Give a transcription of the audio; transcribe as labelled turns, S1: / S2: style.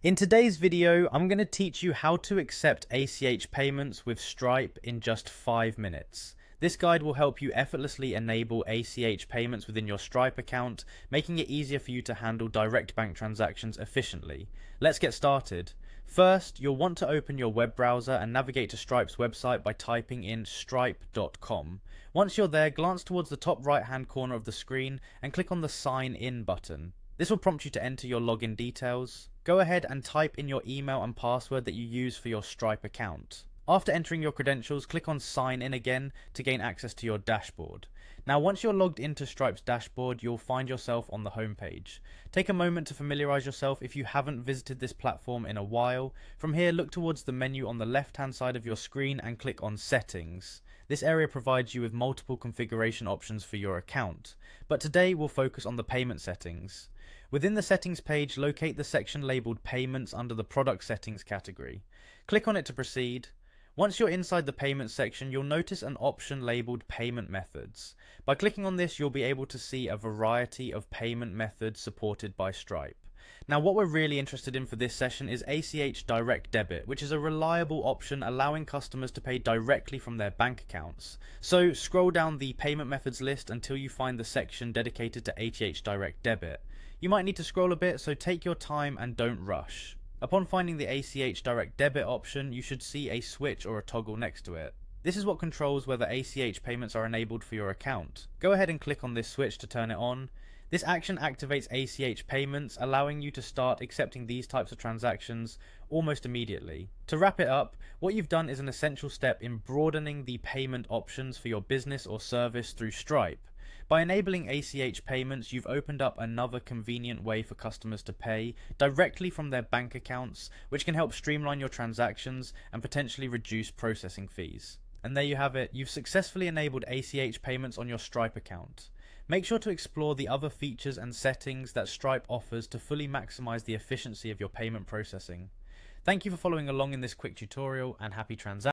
S1: In today's video, I'm going to teach you how to accept ACH payments with Stripe in just 5 minutes. This guide will help you effortlessly enable ACH payments within your Stripe account, making it easier for you to handle direct bank transactions efficiently. Let's get started. First, you'll want to open your web browser and navigate to Stripe's website by typing in stripe.com. Once you're there, glance towards the top right-hand corner of the screen and click on the Sign In button. This will prompt you to enter your login details. Go ahead and type in your email and password that you use for your Stripe account. After entering your credentials, click on Sign In again to gain access to your dashboard. Now, once you're logged into Stripe's dashboard, you'll find yourself on the home page. Take a moment to familiarize yourself if you haven't visited this platform in a while. From here, look towards the menu on the left-hand side of your screen and click on Settings. This area provides you with multiple configuration options for your account, but today we'll focus on the payment settings. Within the settings page, locate the section labeled Payments under the Product Settings category. Click on it to proceed. Once you're inside the Payments section, you'll notice an option labeled Payment Methods. By clicking on this, you'll be able to see a variety of payment methods supported by Stripe. Now, what we're really interested in for this session is ACH Direct Debit, which is a reliable option allowing customers to pay directly from their bank accounts. So scroll down the payment methods list until you find the section dedicated to ACH Direct Debit. You might need to scroll a bit, so take your time and don't rush. Upon finding the ACH Direct Debit option, you should see a switch or a toggle next to it. This is what controls whether ACH payments are enabled for your account. Go ahead and click on this switch to turn it on. This action activates ACH payments, allowing you to start accepting these types of transactions almost immediately. To wrap it up, what you've done is an essential step in broadening the payment options for your business or service through Stripe. By enabling ACH payments, you've opened up another convenient way for customers to pay directly from their bank accounts, which can help streamline your transactions and potentially reduce processing fees. And there you have it, you've successfully enabled ACH payments on your Stripe account. Make sure to explore the other features and settings that Stripe offers to fully maximize the efficiency of your payment processing. Thank you for following along in this quick tutorial, and happy transactions.